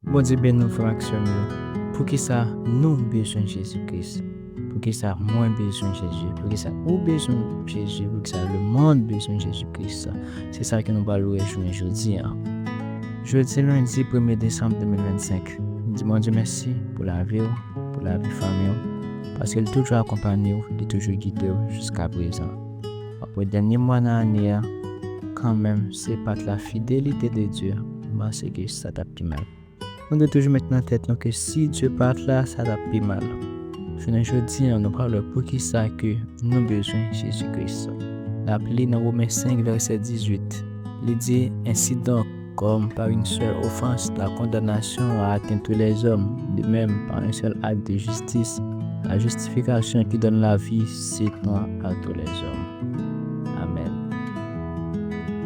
Bon Dieu ben nous fractionne pour qui ça nous besoin de Jésus-Christ. Pour qui ça moins besoin de Jésus. Pour qui ça ou besoin de Jésus. Pour qui ça le monde besoin de Jésus-Christ. C'est ça que nous allons rejoindre aujourd'hui. Jeudi lundi 1er décembre 2025. Dis mon Dieu merci pour la vie famille. Parce qu'elle est toujours accompagnée, elle est toujours guidée jusqu'à présent. Après le dernier mois de l'année, quand même, c'est pas la fidélité de Dieu. C'est que ça t'a pris mal. On doit toujours mettre en tête que si Dieu part là, ça t'a pris mal. Aujourd'hui, nous parlons pour qui ça que nous avons besoin de Jésus-Christ. L'appelé dans Romains 5, verset 18. Il dit ainsi donc, comme par une seule offense, la condamnation a atteint tous les hommes, de même par un seul acte de justice, la justification qui donne la vie s'étend à tous les hommes. Amen.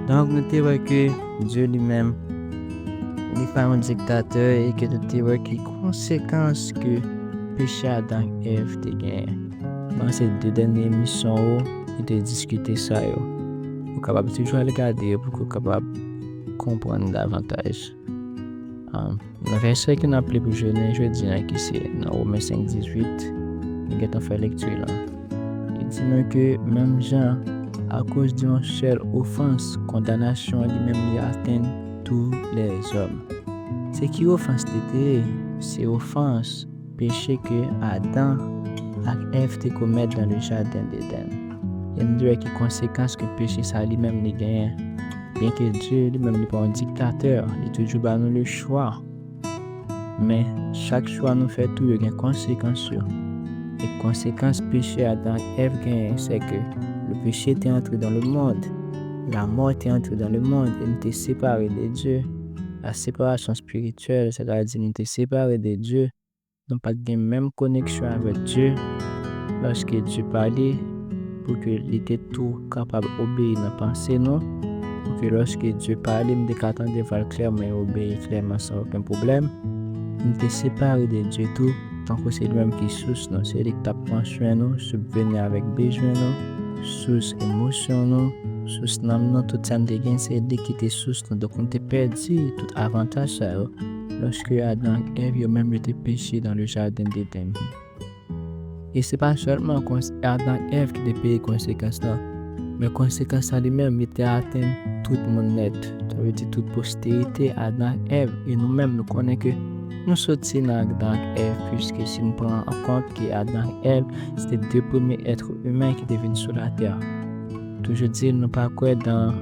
Donc, nous voyons que Dieu lui-même n'est pas un dictateur et que nous voyons les conséquences que le péché Adam et Ève a gagné. Dans ces 2 dernières émissions, il a discuté ça. Vous êtes capable de toujours regarder pour que vous capable comprendre davantage. Le verset que nous appelons pour jeudi, qui c'est dans Romains 5, 18, nous avons fait lecture là. Il dit que même Jean, à cause d'une seule offense, condamnation lui-même atteint tous les hommes. C'est qui offense était? C'est offense, péché que Adam et Ève te commettent dans le jardin d'Éden. Il y a une conséquence que le péché ça lui-même les gagne. Bien que Dieu lui-même n'est pas un dictateur, il est toujours dans le choix. Mais chaque choix nous fait tout, il y a une conséquence sur. Et conséquence péché Adam et Ève gagne, c'est que le péché était entré dans le monde. La mort était entrée dans le monde et nous était séparés de Dieu. La séparation spirituelle, c'est-à-dire nous était séparés de Dieu. Nous n'avons pas de même connexion avec Dieu. Lorsque Dieu parlait, pour qu'il était tout capable d'obéir dans la pensée, non? Pour que lorsque Dieu parlait, nous devons attendre clairement et obéir clairement sans aucun problème. Nous était séparés de Dieu tout, tant que c'est lui-même qui source, non? C'est lui qui t'a pensé, nous, subvenir avec besoin, nous, source émotion, nous. Sous nam tout ça de gain c'est de quitter sous donc on te perdu tout avantage ça lorsque Adam et Ève même été péché dans le jardin d'Éden. Et c'est pas seulement Adam et Ève qui ont payé conséquences là, mais conséquences ça lui-même était atteint tout le monde net. Ça veut dire toute postérité Adam et Ève et nous-mêmes nous connaissons que nous sortis dans Adam et Ève puisque si nous prenons en compte que Adam et Ève c'était 2 premiers êtres humains qui étaient venus sur la terre. Toujours dire, nous pas quoi dans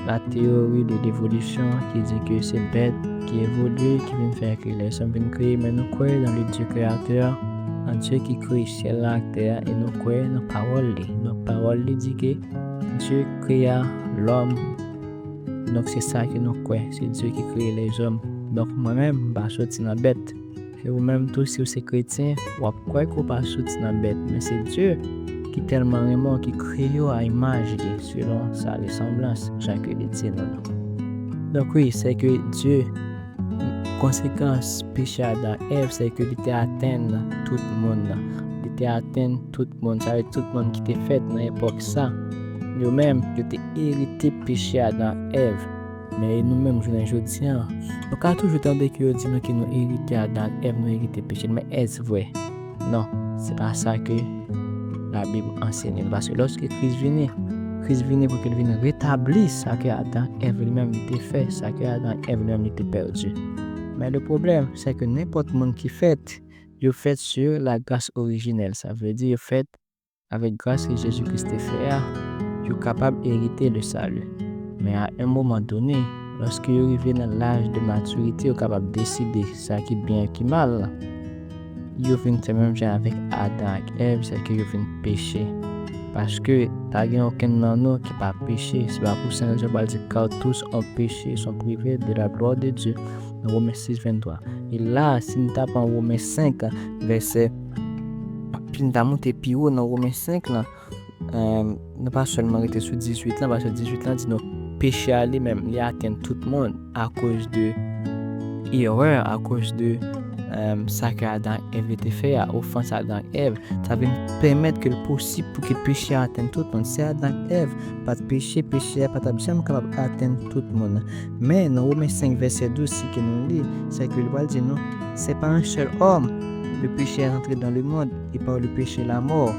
la théorie de l'évolution qui dit que c'est bête qui évolue, qui vient faire que les hommes viennent créer, mais nous croyons dans le Dieu créateur, un Dieu qui crée ciel et terre, et nous croyons dans nos paroles. Nos paroles disent que Dieu créa l'homme. Donc c'est ça que nous croyons, c'est Dieu qui crée les hommes. Donc moi-même, je suis sorti dans la bête. Et vous-même, tous, si vous êtes chrétien, vous croyez que vous ne pas sorti dans la bête, mais c'est Dieu qui tellement aimant, qui crée à image selon sa ressemblance, Jacques le dit non. Donc oui, c'est que Dieu, conséquence péché Adam et Ève, c'est que il était atteint tout le monde. Il était atteint tout le monde, ça veut dire tout le monde qui était fait dans l'époque ça. Nous-mêmes, nous était hérité péché Adam et Ève. Mais nous-mêmes, je ne dis pas. Donc à toujours tendez que dit que nous hérité Adam et Ève, nous hérité péché. Mais est-ce vrai? Non, c'est pas ça que la Bible enseigne. Parce que lorsque Christ venait pour qu'il vienne rétablir ça que Adam et Ève lui-même était fait, ça que Adam et Ève lui-même était perdu. Mais le problème, c'est que n'importe qui qui fait, il fait sur la grâce originelle. Ça veut dire, fait avec grâce que Jésus-Christ a fait, il est capable d'hériter le salut. Mais à un moment donné, lorsque il arrive dans l'âge de maturité, il est capable de décider ça qui est bien et qui est mal. Ils viennent même avec Adam et Ève, c'est qu'ils viennent pécher. Parce que t'as aucun nano qui pas péché. C'est pas pour ça que je vais dire car tous ont péché, sont privés de la gloire de Dieu. Dans Romains 6, 23. Et là, si nous tapons en Romains 5, verset, puis nous avons monté plus haut dans Romains 5, là, nous pas seulement été sur 18 là, parce que 18 là dit nos péchés à lui-même, il atteint tout le monde à cause de erreur, à cause de ça que Adam et Ève était fait, à offense à Adam et Ève, ça veut permettre que le possible pour que le péché atteigne tout le monde. C'est Adam et Ève, pas de péché n'est pas jamais capable d'atteindre tout le monde. Mais dans Romains 5, verset 12, si que nous lisons, c'est que le Bible dit non, c'est pas un seul homme. Le péché est entré dans le monde et par le péché la mort.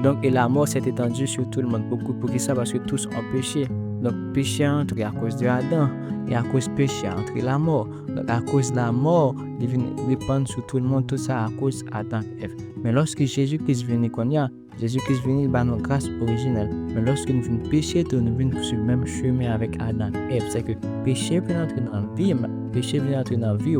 Donc, et la mort s'est étendue sur tout le monde. Pour qui ça? Parce que tous ont péché. Donc, péché est entré à cause de Adam. Et à cause du péché est entré la mort. Donc, à cause de la mort, il vient répandre sur tout le monde. Tout ça à cause d'Adam et Ève. Mais lorsque Jésus-Christ vient, Jésus-Christ vient, il a nos grâces originelles. Mais lorsque nous venons pécher, nous venons sur le même chemin avec Adam et Ève. C'est que péché vient entrer dans la vie, péché vient entrer dans la vie.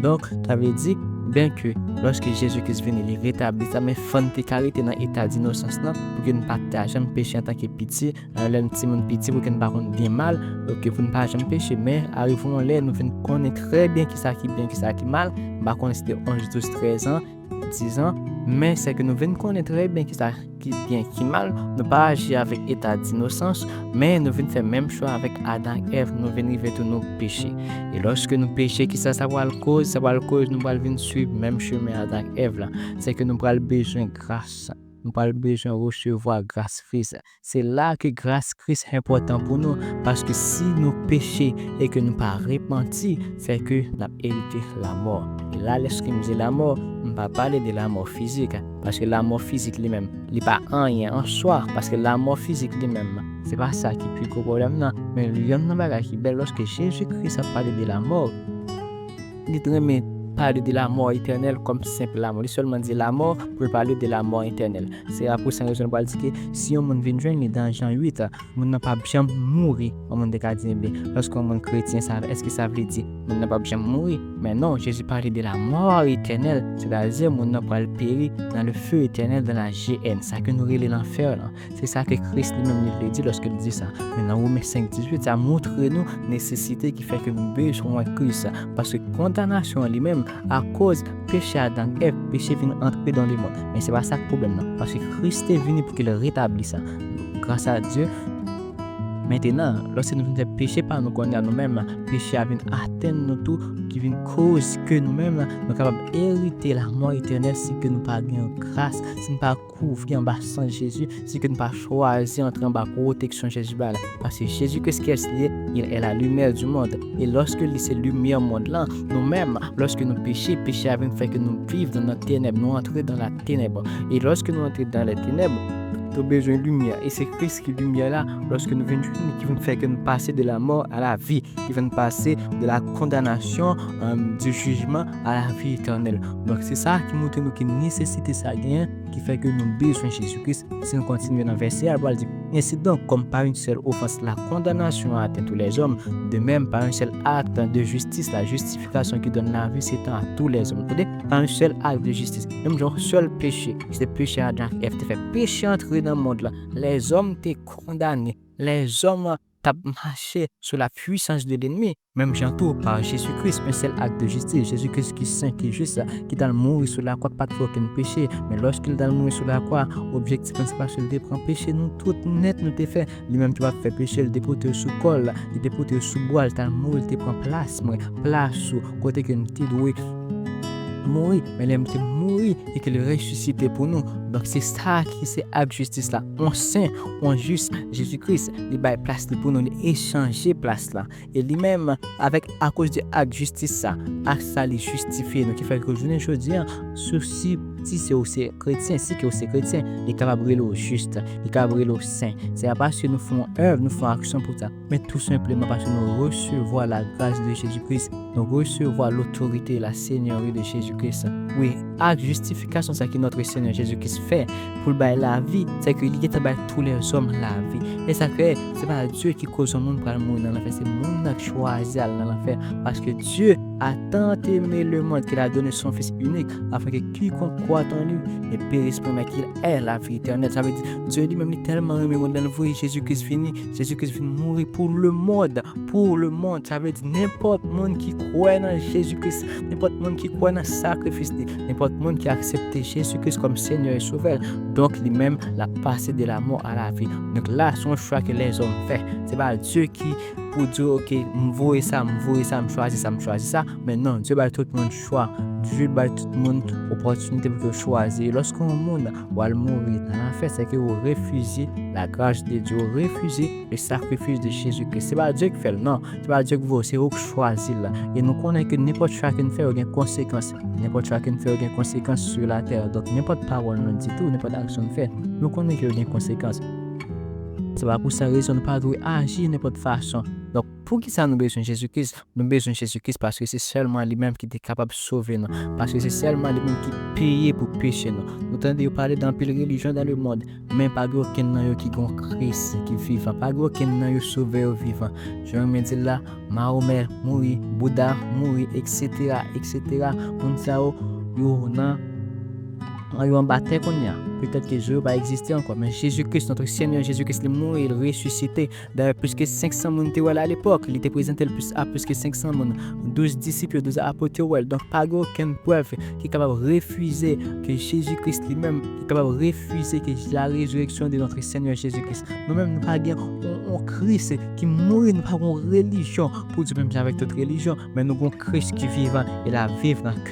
Donc, ça veut dire, bien que lorsque Jésus-Christ vient, il rétablit ça, mais il faut être dans l'état d'innocence pour que nous ne partagions pas péché en tant que petit, un petit monde petit pour que nous ne parlions bien mal, donc pour ne pas jamais pécher. Mais arrivons là, nous venons connaître très bien qui ça qui bien, qui ça qui mal. Par contre, c'était 11, 12, 13 ans, 10 ans, mais c'est que nous venons connaître très bien qui ça qui bien, qui mal. Nous pas agir avec état d'innocence, mais nous venons faire même choix avec Adam et Ève, nous venons vivre tous nos péchés. Et lorsque nous péchons, qui ça va le cause, nous allons venir suivre même chemin Adam et Ève là. C'est que nous avons besoin de grâce. Nous avons besoin de recevoir grâce Christ. C'est là que grâce Christ est important pour nous. Parce que si nous péchons et que nous ne pas repentis, c'est que nous avons hérité la mort. Et là, lorsque nous disons la mort, on ne va pas parler de la mort physique. Parce que la mort physique lui-même, il n'est pas rien en soi. Parce que la mort physique lui-même, ce n'est pas ça qui est le plus gros problème. Mais il y a une chose qui est belle. Lorsque Jésus-Christ a parlé de la mort, il dit parler de la mort éternelle comme simple la mort. Il seulement dit la mort pour parler de la mort éternelle. C'est pour cette raison que dire que si on vient joindre dans Jean 8, on n'a pas bien mourir. On m'a dit lorsqu'on est chrétien, est-ce que ça veut dire on n'a pas bien mourir? Mais non, Jésus parlait de la mort éternelle. C'est-à-dire on n'a pas périr dans le feu éternel de la GN. Ça que nous relève l'enfer. C'est ça que Christ lui-même dit lorsqu'il dit ça. Mais dans Romains 5, 18, ça montre nous nécessité qui fait que nous besoin de Christ. Parce que condamnation lui-même à cause péché Adam et Ève, péché vient entrer dans le monde. Mais c'est pas ça le problème non. Parce que Christ est venu pour qu'il rétablisse ça. Grâce à Dieu. Maintenant, lorsque nous faisons péché par nous connaître nous-mêmes, péché vient atteindre nous tout, qui vient cause que nous-mêmes nous sommes capables d'hériter la mort éternelle si que nous pas bien grâce, si nous pas couvrir en bas sans Jésus, si que nous pas choisir entrer en bas protection de Jésus. Parce que Jésus, qu'est-ce qu'il est? Il est la lumière du monde. Et lorsque il est la lumière du monde là, nous-mêmes, lorsque nous péchons, péché vient faire que nous vivons dans notre ténèbre, nous entrons dans la ténèbre. Et lorsque nous entrons dans la ténèbre, nous avons besoin de lumière. Et c'est Christ qui est lumière là, lorsque nous venons qui va faire que nous passer de la mort à la vie, qui va nous passer de la condamnation, du jugement à la vie éternelle. Donc c'est ça qui montre nous qui nécessite ça gain, qui fait que nous avons besoin de Jésus-Christ. Si nous continuons dans le verset, elle va dire ainsi donc, comme par une seule offense, la condamnation a atteint tous les hommes, de même par un seul acte de justice, la justification qui donne la vie s'étend à tous les hommes. Par un seul acte de justice, même genre seul péché, c'est le péché Adam et Ève, fait péché entrer dans le monde là. Les hommes étaient condamnés, les hommes t'as marché sur la puissance de l'ennemi, même j'entoure par Jésus-Christ, un seul acte de justice. Jésus-Christ qui est saint, qui est juste, qui t'a mourir sur la croix, pas de aucun péché. Mais lorsqu'il t'a mourir sur la croix, objectif principal, c'est de prendre péché, nous tout net, nous t'es fait. Lui-même, tu vas faire péché, il dépote sous col, il dépote sous bois, il t'a mourir, il te prend place sous côté que nous t'es doué. Mourir, mais il est mourir et qu'il ressuscite pour nous. Donc c'est ça qui c'est acte justice là. On saint, on juste Jésus-Christ, il va place pour nous, il échanger place là. Et lui-même avec à cause de acte justice ça, acte ça les justifier. Donc il fait que je ne veux dire ceci si c'est aussi chrétien, si que c'est chrétien, il est capable de le juste, il est capable de le saint. C'est pas parce que nous faisons œuvre, nous faisons action pour ça, mais tout simplement parce que nous recevons la grâce de Jésus-Christ, nous recevons l'autorité, la seigneurie de Jésus-Christ. Oui, acte justification, c'est que notre Seigneur Jésus-Christ fait pour la vie, c'est qu'il y a tous les hommes la vie. Et ça fait, c'est pas Dieu qui cause le monde pour mourir dans l'enfer, c'est le monde qui choisit dans l'enfer. Parce que Dieu a tant aimé le monde qu'il a donné son Fils unique afin que quiconque croit en lui ne périsse pas, mais qu'il ait la vie éternelle. Ça veut dire Dieu lui-même est tellement aimé le monde dans le vie. Jésus-Christ finit, Jésus-Christ vient mourir pour le monde, pour le monde. Ça veut dire n'importe monde qui croit dans Jésus-Christ, n'importe monde qui croit dans le sacrifice, n'importe monde qui a accepté Jésus-Christ comme Seigneur et Sauveur. Donc lui-même l'a passé de la mort à la vie. Donc là, son choix que les hommes font, c'est pas Dieu qui pour dire ok, m'voyer ça, m'choisir ça. Mais non, Dieu bat tout le monde choix. Dieu bat tout le monde opportunité pour choisir. Lorsqu'on monde va mourir dans l'enfer, c'est que vous refusez la grâce de Dieu, vous refusez le sacrifice de Jésus-Christ. C'est pas Dieu qui fait, non. C'est pas Dieu qui vous, c'est vous qui choisissez là. Et nous connaissons que n'importe choix qu'on fait, il y a des conséquences. N'importe choix qu'on fait, il y a des conséquences sur la terre. Donc n'importe parole nous dit tout, n'importe action qu'on fait, nous connaissons qu'il y a des conséquences. C'est pas pour ça raison de pas agir de n'importe façon. Donc, pour qui ça nous besoin de Jésus-Christ? Nous besoin de Jésus-Christ parce que c'est seulement lui-même qui est capable de sauver nous. Parce que c'est seulement lui-même qui paye pour pécher nous. Nous entendons parler d'un pile religion dans le monde, mais pas aucun nan qui gon Christ qui vivant, pas aucun nan sauveur vivant. Je me dis là, Mahomet mourir, Bouddha mourir, etc. Moun sa yo nan en bataille qu'on y a. Peut-être que Jésus va exister encore, mais Jésus-Christ, notre Seigneur Jésus-Christ, il est mort, il est ressuscité. D'ailleurs, plus que 500 personnes étaient à l'époque. Il était présenté à plus que 500 personnes, 12 disciples, 12 apôtres. Donc, pas aucune preuve qui est capable de refuser que Jésus-Christ lui-même est capable de refuser que la résurrection de notre Seigneur Jésus-Christ. Nous-mêmes, nous n'avons pas un Christ qui mourit, nous n'avons pas une religion pour dire même avec toute religion, mais nous avons un Christ qui vit et la vive dans le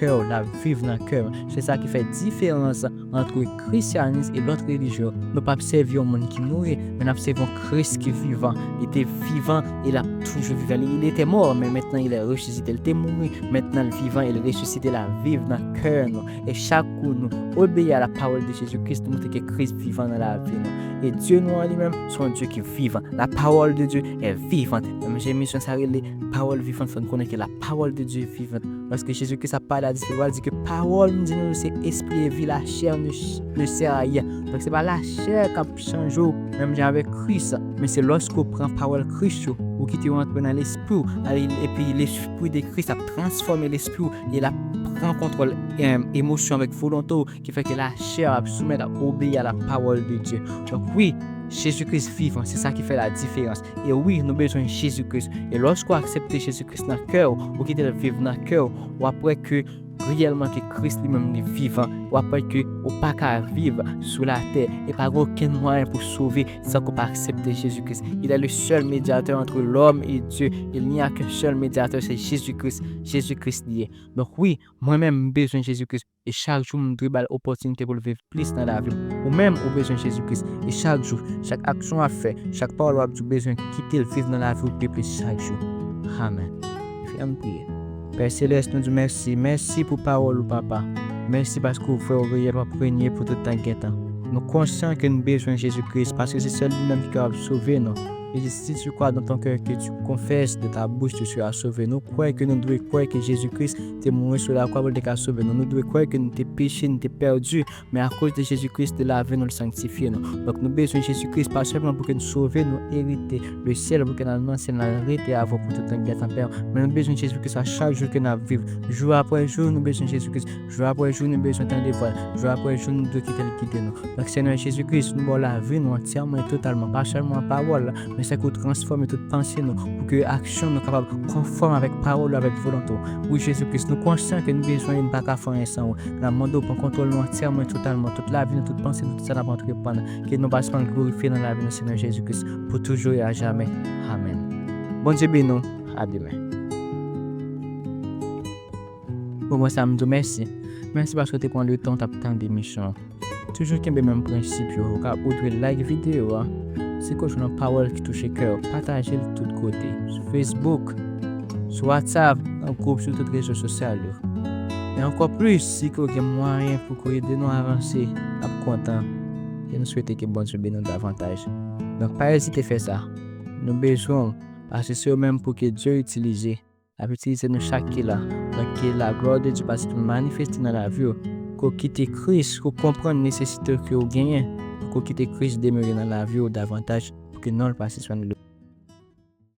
cœur, C'est ça qui fait différence entre le christianisme et l'autre religion. Nous pas servir un monde qui mourit, mais nous servons Christ qui est vivant. Il était vivant, il a toujours vivant. Il était mort, mais maintenant il est ressuscité. Il était mort, maintenant il est vivant, il est ressuscité, la vive dans le cœur. Et chaque coup, nous obéissons à la parole de Jésus-Christ, nous montrons que Christ est vivant dans la vie. Et Dieu nous en lui-même, c'est un Dieu qui est vivant. La parole de Dieu est vivante. Même j'ai mis sur ça les paroles vivantes, il faut connaître que la parole de Dieu est vivante. Parce que Jésus-Christ a parlé à disciples, il dit que parole nous dit c'est esprit et vie, la chair ne sert à rien. Donc c'est pas la chair qui change, même avec Christ, mais c'est lorsqu'on prend parole Christ ou qui te rentre dans l'esprit, et puis l'esprit de Christ a transformé l'esprit et la prend contrôle émotion avec volonté qui fait que la chair a soumettre à obéir à la parole de Dieu. Donc oui, Jésus-Christ vivant, c'est ça qui fait la différence. Et oui, nous avons besoin de Jésus-Christ. Et lorsqu'on accepte Jésus-Christ dans le cœur, ou qu'il le vivre dans le cœur, ou après que réellement que Christ lui-même est vivant, ou après que on pas qu'à vivre sur la terre et pas aucun moyen pour sauver sans qu'on pas accepter Jésus-Christ. Il est le seul médiateur entre l'homme et Dieu. Il n'y a qu'un seul médiateur, c'est Jésus-Christ. Jésus-Christ lié. Donc oui, moi-même j'ai besoin de Jésus-Christ et chaque jour je dois l'opportunité pour le vivre plus dans la vie. Ou même j'ai besoin de Jésus-Christ et chaque jour, chaque action à faire, chaque parole j'ai besoin de quitter le vivre dans la vie plus chaque jour. Amen. Viens prier. Père Céleste, nous disons merci. Merci pour parole, papa. Merci parce que vous faites ouvrir pour prier pour tout le temps. Nous sommes conscients que nous avons besoin de Jésus-Christ parce que c'est celui même qui est capable de sauver nous. Et si tu crois dans ton cœur que tu confesses de ta bouche, tu seras sauvé. Nous croyons que nous devons croire que Jésus-Christ est mort sur la croix pour te sauver. Nous devons croire que nous sommes péchés, nous sommes perdus, mais à cause de Jésus-Christ, de la vie, nous le sanctifier. Donc nous avons besoin de Jésus-Christ, pas seulement pour que nous sauver, nous hériter le ciel, pour que nous enseigne la vérité avant pour tout le temps, Père. Mais nous avons besoin de Jésus-Christ à chaque jour que nous vivons. Jour après jour, nous avons besoin de Jésus-Christ. Jour après jour, nous avons besoin de l'étoile. Jour après jour, nous devons quitter nous. Donc Seigneur Jésus-Christ, nous avons la vie, nous entièrement et totalement, pas seulement en parole, mais c'est qu'on transforme toute pensée nous, pour que l'action nous capable conforme avec parole, avec volonté. Oui, Jésus-Christ, nous conscients que nous avons besoin de pas faire sans nous demandons pour contrôler nous entièrement et totalement, toute la vie, toute pensée, toute ça n'a pas entreprendre, que nous passons glorifier dans la vie de Seigneur Jésus-Christ, pour toujours et à jamais. Amen. Bon Dieu béni nous, à demain. Pour moi, ça me dit merci. Merci parce que tu prends le temps d'attendre d'émission. Toujours qu'il y a le même principe, vous pouvez like vidéo. C'est que je une parole qui touche le cœur. Partagez de tous côtés. Sur Facebook, sur WhatsApp, dans le groupe, sur toutes les réseaux sociaux. Et encore plus, si vous avez moyen pour que nous avancer, nous sommes contents. Et nous souhaitons que bon Dieu bénisse davantage. Donc, pas hésiter à faire ça. Nous avons besoin, parce que c'est même pour que Dieu utilise. Utiliser nous chaque là. Donc, que la gloire de Dieu passe pour manifester dans la vie. Qu'on quitte Christ, qu'on comprenne la nécessité que vous gagnez. Pour quitter Christ demeurer dans la vie davantage pour que non le passé soit nous.